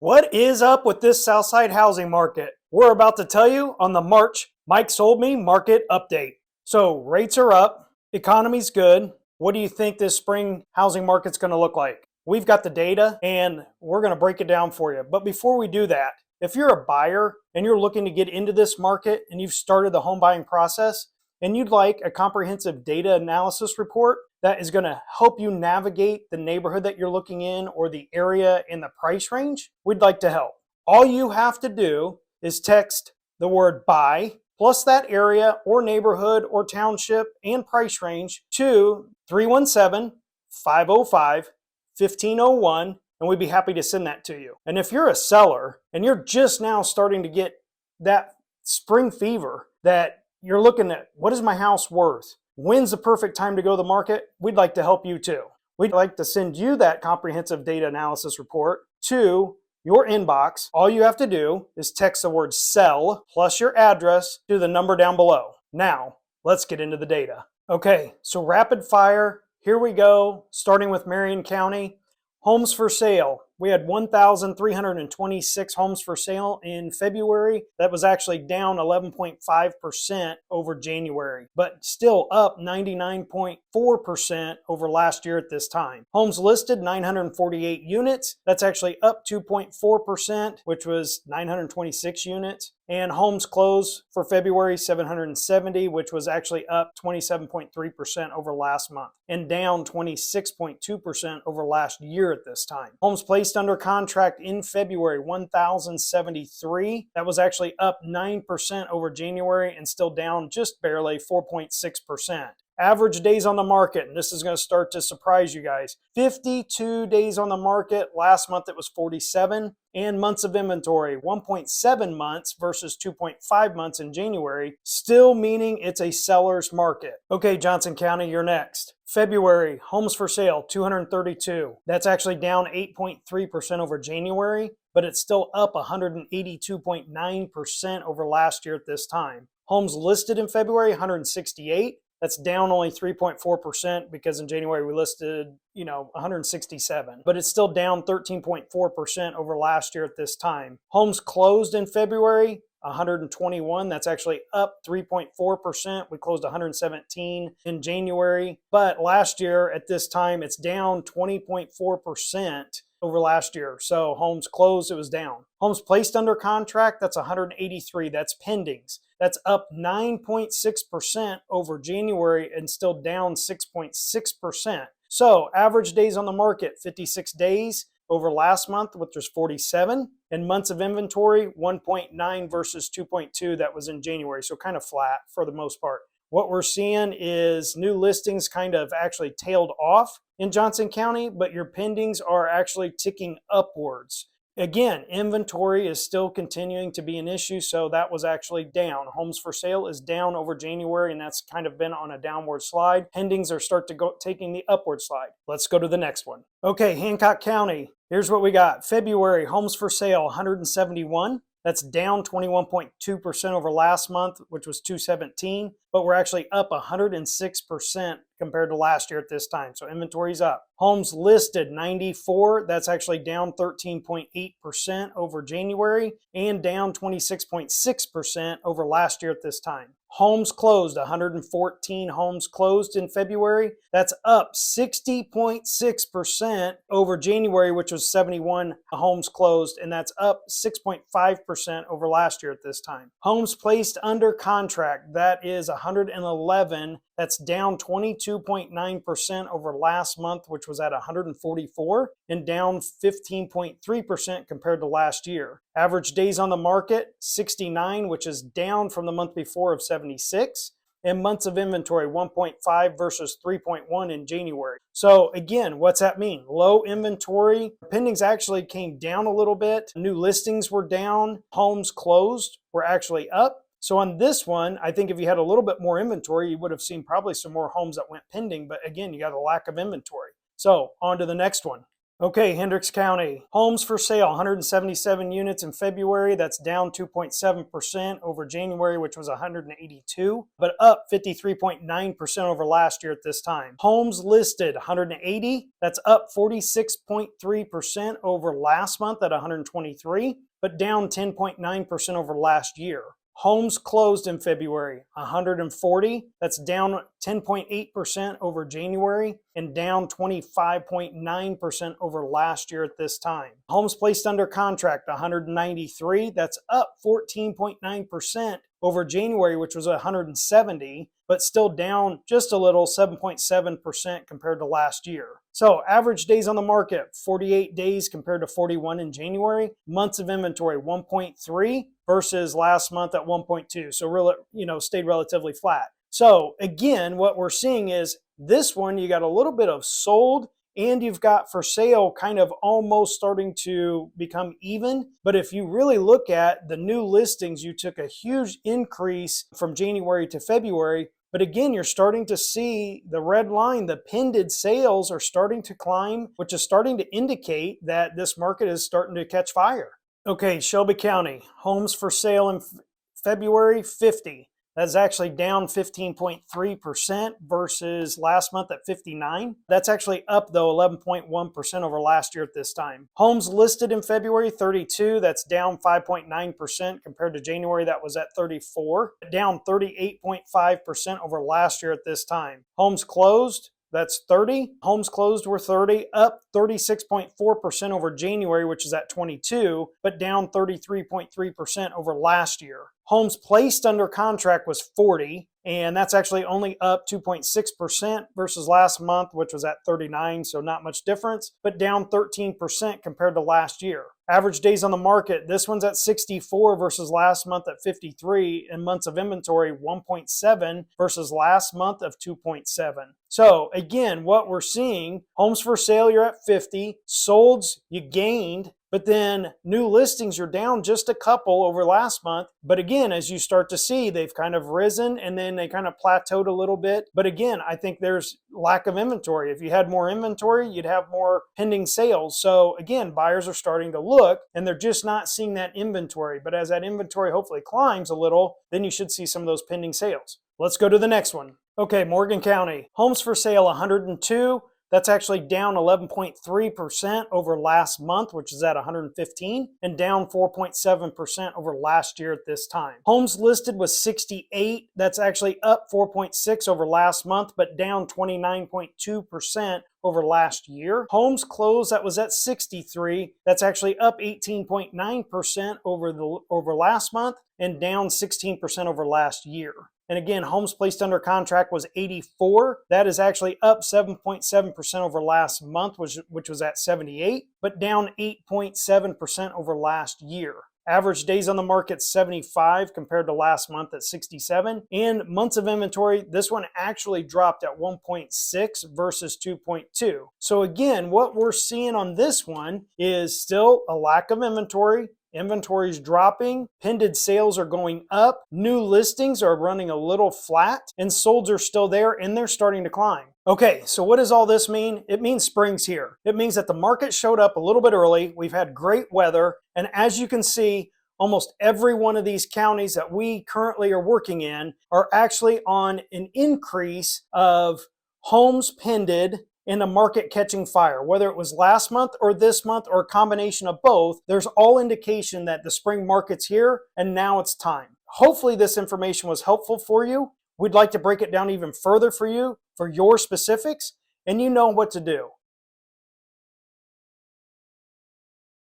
What is up with this Southside housing market? We're about to tell you on the March Mike Sold Me market update. So rates are up, economy's good. What do you think this spring housing market's going to look like? We've got the data and we're going to break it down for you. But before we do that, if you're a buyer and you're looking to get into this market and you've started the home buying process and you'd like a comprehensive data analysis report that is going to help you navigate the neighborhood that you're looking in or the area and the price range, we'd like to help. All you have to do is text the word buy plus that area or neighborhood or township and price range to 317-505-1501, and we'd be happy to send that to you. And if you're a seller and you're just now starting to get that spring fever that you're looking at, what is my house worth? When's the perfect time to go to the market? We'd like to help you too. We'd like to send you that comprehensive data analysis report to your inbox. All you have to do is text the word sell plus your address to the number down below. Now, let's get into the data. Okay, so rapid fire. Here we go, starting with Marion County. Homes for sale. We had 1,326 homes for sale in February. That was actually down 11.5% over January, but still up 99.4% over last year at this time. Homes listed, 948 units. That's actually up 2.4%, which was 926 units. And homes closed for February, 770, which was actually up 27.3% over last month and down 26.2% over last year at this time. Homes placed under contract in February, 1,073. That was actually up 9% over January and still down just barely 4.6%. Average days on the market, and this is going to start to surprise you guys, 52 days on the market. Last month it was 47. And months of inventory, 1.7 months versus 2.5 months in January, still meaning it's a seller's market. Okay, Johnson County, you're next. February, homes for sale, 232. That's actually down 8.3% over January, but it's still up 182.9% over last year at this time. Homes listed in February, 168. That's down only 3.4% because in January we listed, 167. But it's still down 13.4% over last year at this time. Homes closed in February, 121. That's actually up 3.4%. We closed 117 in January. But last year at this time, it's down 20.4% over last year. So homes closed, it was down. Homes placed under contract, that's 183. That's pendings. That's up 9.6% over January and still down 6.6%. So average days on the market, 56 days over last month, which was 47. And months of inventory, 1.9 versus 2.2 that was in January. So kind of flat for the most part. What we're seeing is new listings kind of actually tailed off in Johnson County, but your pendings are actually ticking upwards. Again, inventory is still continuing to be an issue, so that was actually down. Homes for sale is down over January, and that's kind of been on a downward slide. Pendings are taking the upward slide. Let's go to the next one. Okay, Hancock County. Here's what we got. February, homes for sale, 171. That's down 21.2% over last month, which was 217, but we're actually up 106% compared to last year at this time. So inventory's up. Homes listed, 94. That's actually down 13.8% over January and down 26.6% over last year at this time. Homes closed, 114 homes closed in February. That's up 60.6% over January, which was 71 homes closed, and that's up 6.5% over last year at this time. Homes placed under contract, that is 111. That's down 22.9% over last month, which was at 144, and down 15.3% compared to last year. Average days on the market, 69, which is down from the month before of 76. And months of inventory, 1.5 versus 3.1 in January. So again, what's that mean? Low inventory. Pendings actually came down a little bit. New listings were down. Homes closed were actually up. So on this one, I think if you had a little bit more inventory, you would have seen probably some more homes that went pending. But again, you got a lack of inventory. So on to the next one. Okay, Hendricks County. Homes for sale, 177 units in February. That's down 2.7% over January, which was 182, but up 53.9% over last year at this time. Homes listed, 180. That's up 46.3% over last month at 123, but down 10.9% over last year. Homes closed in February, 140. That's down 10.8% over January and down 25.9% over last year at this time. Homes placed under contract, 193. That's up 14.9% over January, which was 170, but still down just a little, 7.7% compared to last year. So average days on the market, 48 days compared to 41 in January. Months of inventory, 1.3 versus last month at 1.2. So really, stayed relatively flat. So again, what we're seeing is this one, you got a little bit of sold and you've got for sale kind of almost starting to become even. But if you really look at the new listings, you took a huge increase from January to February. But again, you're starting to see the red line, the pending sales are starting to climb, which is starting to indicate that this market is starting to catch fire. Okay, Shelby County, homes for sale in February, 50. That's actually down 15.3% versus last month at 59. That's actually up though 11.1% over last year at this time. Homes listed in February, 32. That's down 5.9% compared to January. That was at 34. Down 38.5% over last year at this time. Homes closed, that's 30. Homes closed were 30, up 36.4% over January, which is at 22, but down 33.3% over last year. Homes placed under contract was 40, and that's actually only up 2.6% versus last month, which was at 39, so not much difference, but down 13% compared to last year. Average days on the market, this one's at 64 versus last month at 53, and months of inventory 1.7 versus last month of 2.7. So again, what we're seeing, homes for sale, you're at 50, solds, you gained, but then new listings are down just a couple over last month. But again, as you start to see, they've kind of risen and then they kind of plateaued a little bit. But again, I think there's lack of inventory. If you had more inventory, you'd have more pending sales. So again, buyers are starting to look and they're just not seeing that inventory. But as that inventory hopefully climbs a little, then you should see some of those pending sales. Let's go to the next one. Okay, Morgan County, homes for sale 102. That's actually down 11.3% over last month, which is at 115, and down 4.7% over last year at this time. Homes listed was 68. That's actually up 4.6 over last month, but down 29.2% over last year. Homes closed, that was at 63. That's actually up 18.9% over last month and down 16% over last year. And again, homes placed under contract was 84. That is actually up 7.7% over last month, which was at 78, but down 8.7% over last year. Average days on the market 75 compared to last month at 67. And months of inventory, this one actually dropped at 1.6 versus 2.2. So again, what we're seeing on this one is still a lack of inventory. Inventory is dropping, pending sales are going up, new listings are running a little flat, and solds are still there and they're starting to climb. Okay, so what does all this mean? It means spring's here. It means that the market showed up a little bit early. We've had great weather, and as you can see, almost every one of these counties that we currently are working in are actually on an increase of homes pended in the market catching fire. Whether it was last month or this month or a combination of both, there's all indication that the spring market's here and now it's time. Hopefully this information was helpful for you. We'd like to break it down even further for you, for your specifics, and you know what to do.